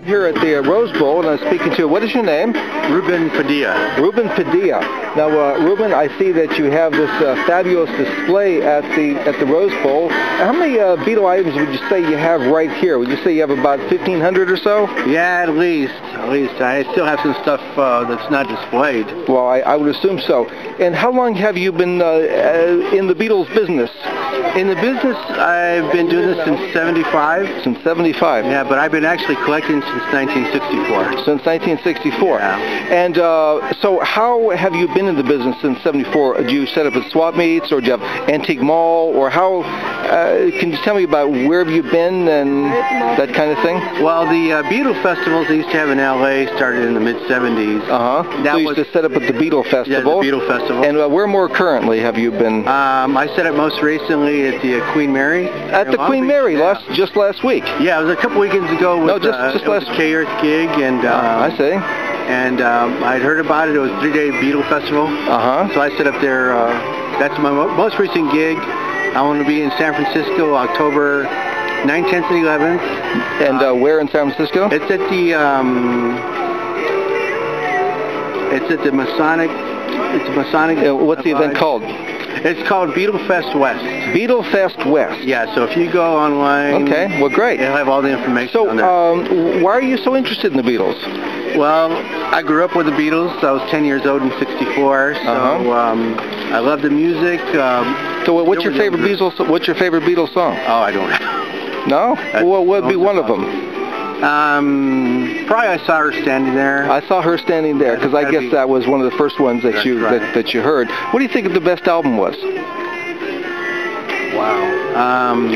Here at the Rose Bowl, and I'm speaking to, what is your name? Ruben Padilla. Ruben Padilla. Now, Ruben, I see that you have this fabulous display at the Rose Bowl. How many Beatle items would you say you have right here? Would you say you have about 1,500 or so? Yeah, at least. I still have some stuff that's not displayed. Well, I would assume so. And how long have you been in the Beatles business? In the business, I've been doing this since 75. Since 75? Yeah, but I've been actually collecting since 1964. Since 1964. Yeah. And so how have you been in the business since 74? Do you set up at swap meets, or do you have Antique Mall, or how, can you tell me about where have you been and that kind of thing? Well, the Beatle festivals they used to have in LA started in the mid-70s. So you used to set up at the Beatle Festival? Yeah, the Beatle Festival. And where more currently have you been? I set up most recently at the Queen Mary. At the Queen Mary, yeah. just last week? Yeah, it was a couple weekends ago with just last K-Earth gig, and I see. And I'd heard about it. It was a 3-day Beatle Festival. So I set up there. That's my most recent gig. I want to be in San Francisco, October 9th, 10th, and 11th. And where in San Francisco? It's at the Masonic. It's a Masonic. What's the event called? It's called Beatle Fest West. Beatle Fest West. Yeah, so if you go online... Okay, well, great. It'll have all the information on there. So, why are you so interested in the Beatles? Well, I grew up with the Beatles. I was 10 years old in '64, so I love the music. So what's your favorite Beatles song? Oh, I don't know. No? Well, what would be one of them? Probably I Saw Her Standing There. I Saw Her Standing There, because I guess that was one of the first ones that you heard. What do you think the best album was? Wow.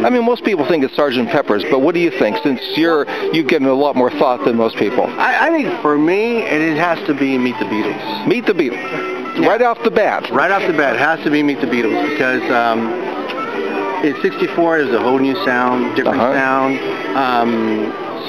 I mean, most people think it's Sgt. Pepper's, but what do you think, since you've given a lot more thought than most people? I think for me, it has to be Meet the Beatles. Meet the Beatles. Yeah. Right off the bat. Right off the bat, it has to be Meet the Beatles, because in '64, there's a whole new sound, different sound.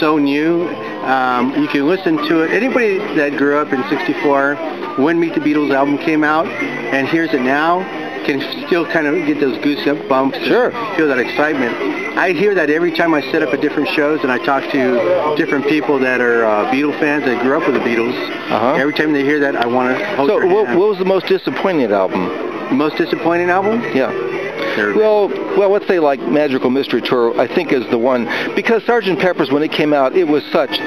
So new. You can listen to it. Anybody that grew up in '64 when Meet the Beatles album came out and hears it now can still kind of get those goosebumps. Sure. Feel that excitement. I hear that every time I set up at different shows and I talk to different people that are Beatle fans that grew up with the Beatles. Every time they hear that, I want to hold their hand. So what was the most disappointing album? Most disappointing album? Yeah. Well, let's say like Magical Mystery Tour, I think is the one, because Sgt. Pepper's, when it came out, it was such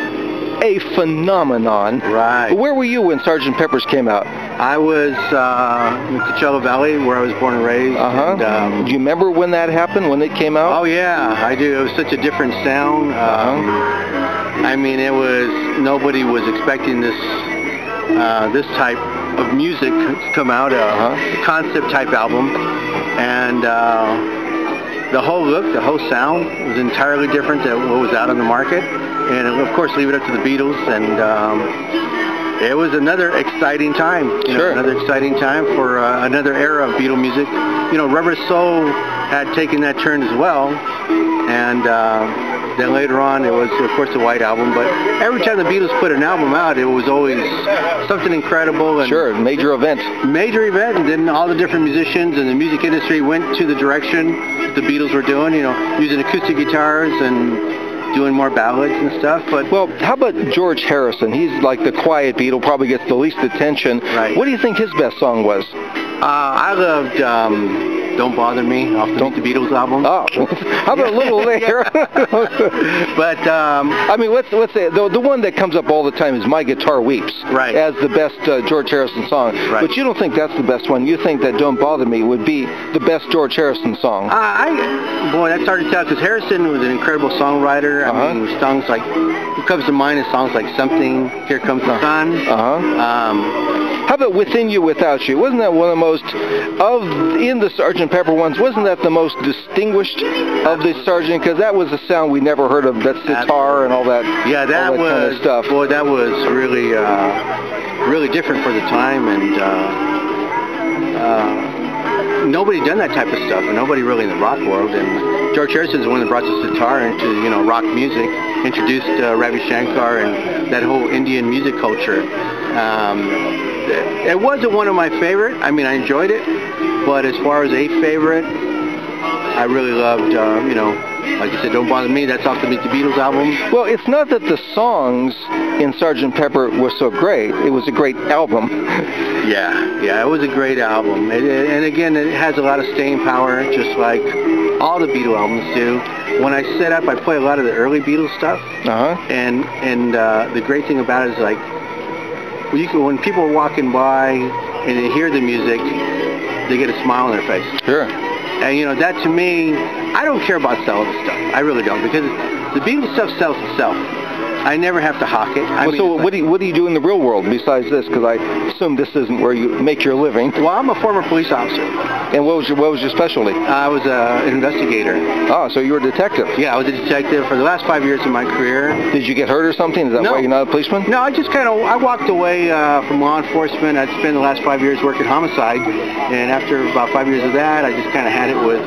a phenomenon. Right. But where were you when Sgt. Pepper's came out? I was in Coachella Valley, where I was born and raised. And, do you remember when that happened, when it came out? Oh yeah, I do. It was such a different sound. I mean, nobody was expecting this type of music to come out, a concept type album, and the whole look, the whole sound was entirely different than what was out on the market. And of course, leave it up to the Beatles, and it was another exciting time. Another exciting time for another era of Beatle music. You know, Rubber Soul had taken that turn as well, and then later on, it was, of course, the White Album. But every time the Beatles put an album out, it was always something incredible. And major event. Major event, and then all the different musicians and the music industry went to the direction the Beatles were doing, using acoustic guitars and doing more ballads and stuff. But well, how about George Harrison? He's like the quiet Beatle, probably gets the least attention. Right. What do you think his best song was? I loved Don't Bother Me off the Meet the Beatles album. Oh, how about a little there? But I mean, let's say the one that comes up all the time is My Guitar Weeps, right, as the best George Harrison song. Right. But you don't think that's the best one. You think that Don't Bother Me would be the best George Harrison song. Boy, that's hard to tell, because Harrison was an incredible songwriter. I mean, songs like, what comes to mind is songs like Something, Here Comes the Sun. How about Within You, Without You? Wasn't that one of the most, in the Sgt. Pepper ones, wasn't that the most distinguished of the Sgt.? Because that was a sound we never heard of, that sitar and all that, yeah, that was, kind of stuff. Boy, that was really, really different for the time, and nobody done that type of stuff, and nobody really in the rock world. And George Harrison is the one that brought the sitar into, rock music, introduced Ravi Shankar and that whole Indian music culture. It wasn't one of my favorite. I mean, I enjoyed it, but as far as a favorite, I really loved, Like I said, Don't Bother Me, that's off the Meet the Beatles album. Well, it's not that the songs in Sgt. Pepper were so great. It was a great album. Yeah, it was a great album. And again, it has a lot of staying power, just like all the Beatle albums do. When I set up, I play a lot of the early Beatles stuff. And the great thing about it is, like, when people are walking by and they hear the music, they get a smile on their face. Sure. And, you know, that to me, I don't care about selling the stuff. I really don't, because the Beatles stuff sells itself. I never have to hawk it. So what do you do in the real world besides this? Because I assume this isn't where you make your living. Well, I'm a former police officer. And what was your specialty? I was an investigator. Oh, so you were a detective? Yeah, I was a detective for the last 5 years of my career. Did you get hurt or something? Is that why you're not a policeman? No, I walked away from law enforcement. I'd spent the last 5 years working homicide, and after about 5 years of that, I just kind of had it with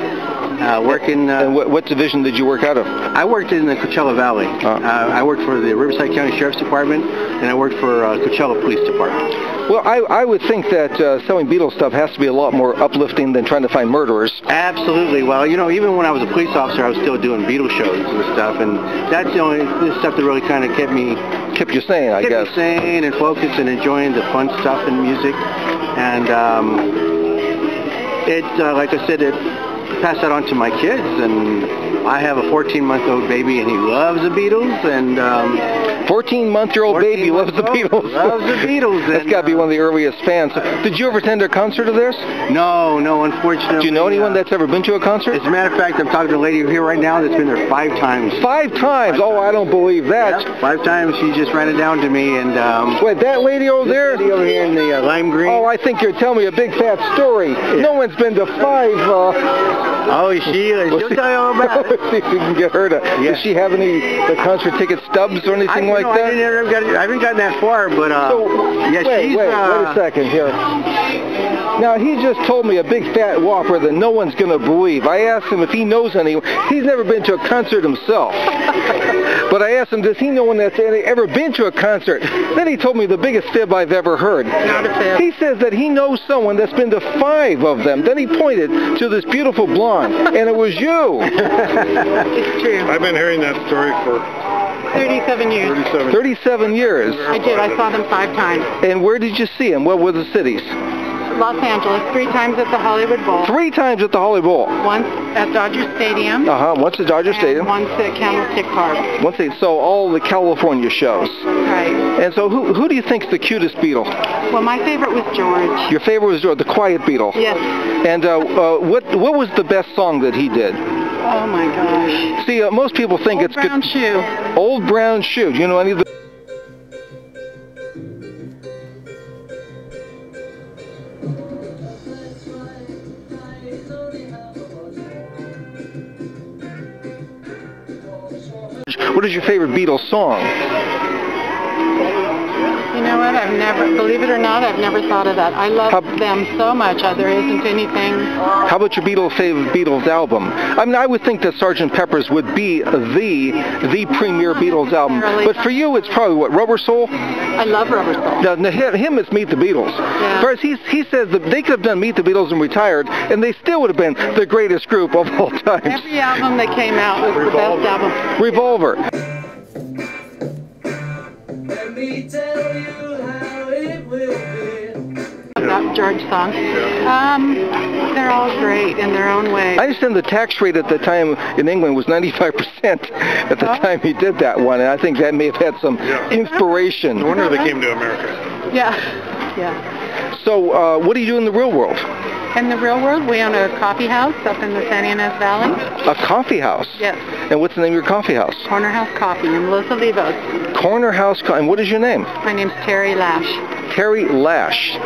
working. And what division did you work out of? I worked in the Coachella Valley. I worked for the Riverside County Sheriff's Department, and I worked for Coachella Police Department. Well, I would think that selling Beatles stuff has to be a lot more uplifting than trying to find murderers. Absolutely. Well, you know, even when I was a police officer, I was still doing Beatles shows and stuff, and that's the only stuff that really kind of kept you sane, I guess. Kept me sane and focused and enjoying the fun stuff and music. And like I said, pass that on to my kids, and I have a 14-month-old baby, and he loves the Beatles. And 14-month-old baby loves the Beatles. Loves the Beatles. That's got to be one of the earliest fans. Did you ever attend a concert of theirs? No, unfortunately. Do you know anyone that's ever been to a concert? As a matter of fact, I'm talking to a lady here right now that's been there 5 times. 5 times? Oh, I don't believe that. Yep, 5 times. She just ran it down to me, and wait, that lady over there? Lady over here in the lime green. Oh, I think you're telling me a big fat story. Yeah. No one's been to 5. Oh, she'll tell you all about it. See if we can get her to. Does she have any concert ticket stubs or anything like that? I haven't gotten that far, but wait a second here. Now, he just told me a big fat whopper that no one's going to believe. I asked him if he knows anyone. He's never been to a concert himself. But I asked him, does he know one that's ever been to a concert? Then he told me the biggest fib I've ever heard. Not a fib. He says that he knows someone that's been to 5 of them. Then he pointed to this beautiful blonde, and it was you. It's true. I've been hearing that story for 37 years. 37 years. I did. I saw them 5 times. And where did you see them? What were the cities? Los Angeles, 3 times at the Hollywood Bowl. 3 times at the Hollywood Bowl. Once at Dodger Stadium. Once at Dodger Stadium. Once at Candlestick Park. So all the California shows. Right. And so who do you think's the cutest Beatle? Well, my favorite was George. Your favorite was George, the quiet Beatle. Yes. And what was the best song that he did? Oh my gosh. See, most people think Old Brown Shoe. Old Brown Shoe. Do you know any of the... What is your favorite Beatles song? You know what? Believe it or not, I've never thought of that. I love them so much. There isn't anything. How about your favorite Beatles album? I mean, I would think that Sgt. Pepper's would be the premier Beatles album. But for you, it's probably what, Rubber Soul? I love Rubber Soul. Now, him, it's Meet the Beatles. Yeah. First, he says that they could have done Meet the Beatles and retired, and they still would have been the greatest group of all time. Every album that came out was the best album. Revolver. Let me tell you how it will be. That George song. They're all great in their own way. I understand the tax rate at the time in England was 95% at the time he did that one, and I think that may have had some inspiration. No wonder they came to America. Yeah. So, what do you do in the real world? In the real world, we own a coffee house up in the San Ynez Valley. A coffee house? Yes. And what's the name of your coffee house? Corner House Coffee in Los Olivos. Corner House, and what is your name? My name's Terry Lash. Terry Lash.